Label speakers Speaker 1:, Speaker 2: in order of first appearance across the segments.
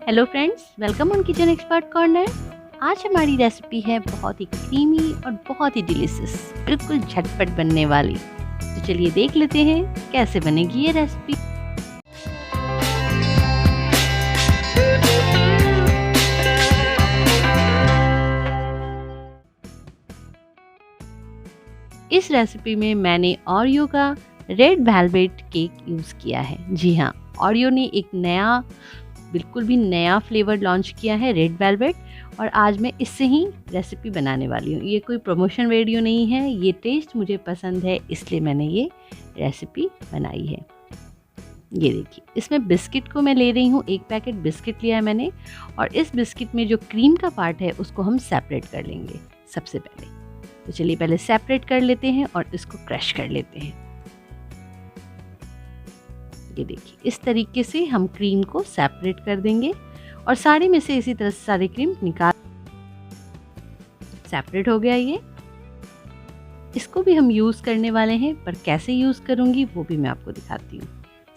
Speaker 1: Hello friends, welcome on kitchen expert corner. आज हमारी recipe है बहुत ही क्रीमी और बहुत ही डिलीशियस, बिल्कुल झटपट बनने वाली। तो चलिए देख लेते हैं कैसे बनेगी ये रेसिपी। इस रेसिपी में मैंने ओरियो का रेड वेलवेट केक यूज़ किया है। जी हाँ, ओरियो ने एक नया, बिल्कुल भी नया फ्लेवर लॉन्च किया है, रेड वेलवेट, और आज मैं इससे ही रेसिपी बनाने वाली हूँ। ये कोई प्रमोशन वीडियो नहीं है, ये टेस्ट मुझे पसंद है इसलिए मैंने ये रेसिपी बनाई है। ये देखिए, इसमें बिस्किट को मैं ले रही हूँ, एक पैकेट बिस्किट लिया है मैंने, और इस बिस्किट में जो क्रीम का पार्ट है उसको हम सेपरेट कर लेंगे सबसे पहले। तो चलिए पहले सेपरेट कर लेते हैं और इसको क्रश कर लेते हैं। ये देखिए, इस तरीके से हम क्रीम को सेपरेट कर देंगे और सारे में से इसी तरह से सारी क्रीम निकाल। सेपरेट हो गया ये। इसको भी हम यूज़ करने वाले हैं, पर कैसे यूज़ करूँगी वो भी मैं आपको दिखाती हूँ।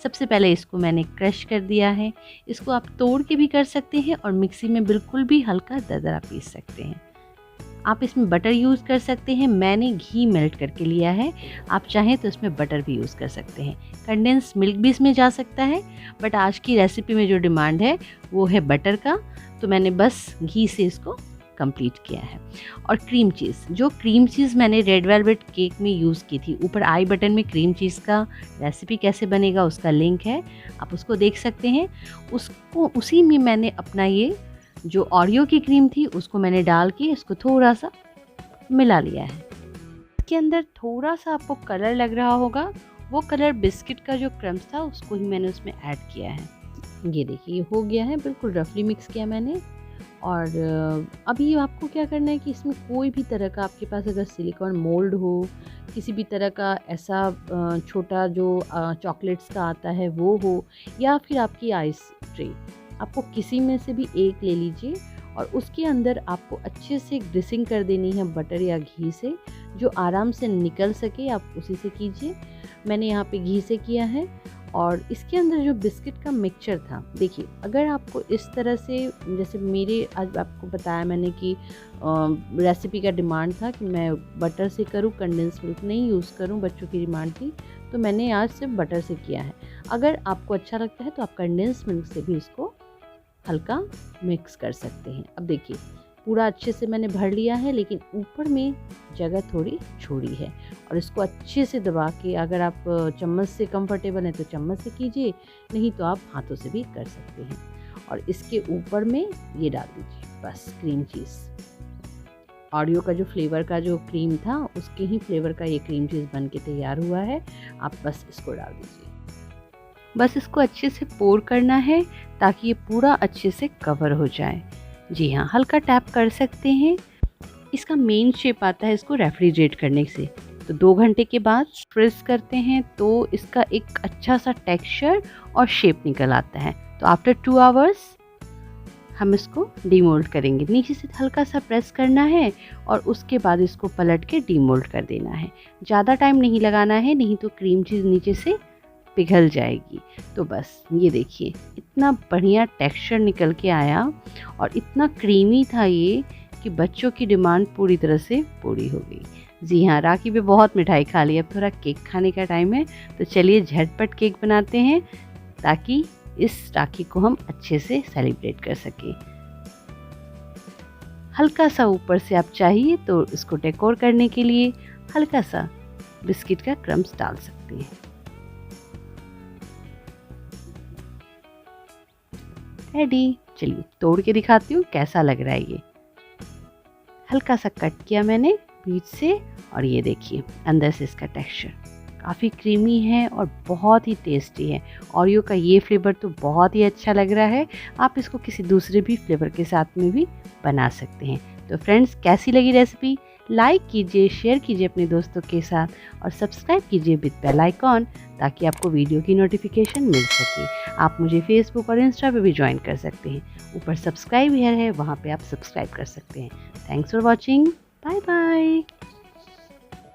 Speaker 1: सबसे पहले इसको मैंने क्रश कर दिया है। इसको आप तोड़ के भी कर सकते हैं और मिक्सी में बिल्कुल भी हल्का दरदरा पीस सकते हैं। आप इसमें बटर यूज़ कर सकते हैं, मैंने घी मेल्ट करके लिया है। आप चाहें तो इसमें बटर भी यूज़ कर सकते हैं। कंडेंस मिल्क भी इसमें जा सकता है, बट आज की रेसिपी में जो डिमांड है वो है बटर का, तो मैंने बस घी से इसको कंप्लीट किया है। और क्रीम चीज़, जो क्रीम चीज़ मैंने रेड वेलवेट केक में यूज़ की थी, ऊपर आई बटन में क्रीम चीज़ का रेसिपी कैसे बनेगा उसका लिंक है, आप उसको देख सकते हैं। उसको उसी में मैंने अपना ये जो ओरियो की क्रीम थी उसको मैंने डाल के इसको थोड़ा सा मिला लिया है। इसके अंदर थोड़ा सा आपको कलर लग रहा होगा, वो कलर बिस्किट का जो क्रम्स था उसको ही मैंने उसमें ऐड किया है। ये देखिए, ये हो गया है, बिल्कुल रफली मिक्स किया मैंने। और अभी आपको क्या करना है कि इसमें कोई भी तरह का, आपके पास अगर सिलिकॉन मोल्ड हो, किसी भी तरह का ऐसा छोटा जो चॉकलेट्स का आता है वो हो, या फिर आपकी आइस ट्रे, आपको किसी में से भी एक ले लीजिए और उसके अंदर आपको अच्छे से ग्रीसिंग कर देनी है बटर या घी से, जो आराम से निकल सके आप उसी से कीजिए। मैंने यहाँ पे घी से किया है। और इसके अंदर जो बिस्किट का मिक्सचर था, देखिए, अगर आपको इस तरह से, जैसे मेरे आज आपको बताया मैंने कि रेसिपी का डिमांड था कि मैं बटर से करूँ, कंडेंस मिल्क नहीं यूज़ करूँ, बच्चों की डिमांड थी, तो मैंने आज सिर्फ बटर से किया है। अगर आपको अच्छा लगता है तो आप कंडेंस मिल्क से भी इसको हल्का मिक्स कर सकते हैं। अब देखिए, पूरा अच्छे से मैंने भर लिया है, लेकिन ऊपर में जगह थोड़ी छोड़ी है, और इसको अच्छे से दबा के, अगर आप चम्मच से कंफर्टेबल हैं तो चम्मच से कीजिए, नहीं तो आप हाथों से भी कर सकते हैं। और इसके ऊपर में ये डाल दीजिए बस क्रीम चीज़। ओरियो का जो फ्लेवर का जो क्रीम था उसके ही फ्लेवर का ये क्रीम चीज़ बन के तैयार हुआ है। आप बस इसको डाल दीजिए। बस इसको अच्छे से पोर करना है ताकि ये पूरा अच्छे से कवर हो जाए। जी हाँ, हल्का टैप कर सकते हैं। इसका मेन शेप आता है इसको रेफ्रिजरेट करने से, तो 2 घंटे के बाद फ्रीज करते हैं तो इसका एक अच्छा सा टेक्सचर और शेप निकल आता है। तो आफ्टर 2 आवर्स हम इसको डीमोल्ड करेंगे। नीचे से हल्का सा प्रेस करना है और उसके बाद इसको पलट के डीमोल्ड कर देना है। ज़्यादा टाइम नहीं लगाना है, नहीं तो क्रीम चीज़ नीचे से पिघल जाएगी। तो बस ये देखिए, इतना बढ़िया टेक्सचर निकल के आया और इतना क्रीमी था ये कि बच्चों की डिमांड पूरी तरह से पूरी हो गई। जी हाँ, राखी पे बहुत मिठाई खा ली, अब थोड़ा केक खाने का टाइम है। तो चलिए झटपट केक बनाते हैं ताकि इस राखी को हम अच्छे से सेलिब्रेट कर सकें। हल्का सा ऊपर से आप चाहिए तो इसको डेकोर करने के लिए हल्का सा बिस्किट का क्रम्स डाल सकते हैं। रेडी। चलिए तोड़ के दिखाती हूँ कैसा लग रहा है ये। हल्का सा कट किया मैंने बीच से, और ये देखिए अंदर से इसका टेक्सचर काफ़ी क्रीमी है और बहुत ही टेस्टी है। ओरियो का ये फ्लेवर तो बहुत ही अच्छा लग रहा है। आप इसको किसी दूसरे भी फ्लेवर के साथ में भी बना सकते हैं। तो फ्रेंड्स, कैसी लगी रेसिपी? लाइक कीजिए, शेयर कीजिए अपने दोस्तों के साथ, और सब्सक्राइब कीजिए विद बेल आइकॉन ताकि आपको वीडियो की नोटिफिकेशन मिल सके। आप मुझे फेसबुक और इंस्टा पे भी ज्वाइन कर सकते हैं। ऊपर सब्सक्राइब हियर है, वहाँ पे आप सब्सक्राइब कर सकते हैं। Thanks for watching. Bye bye.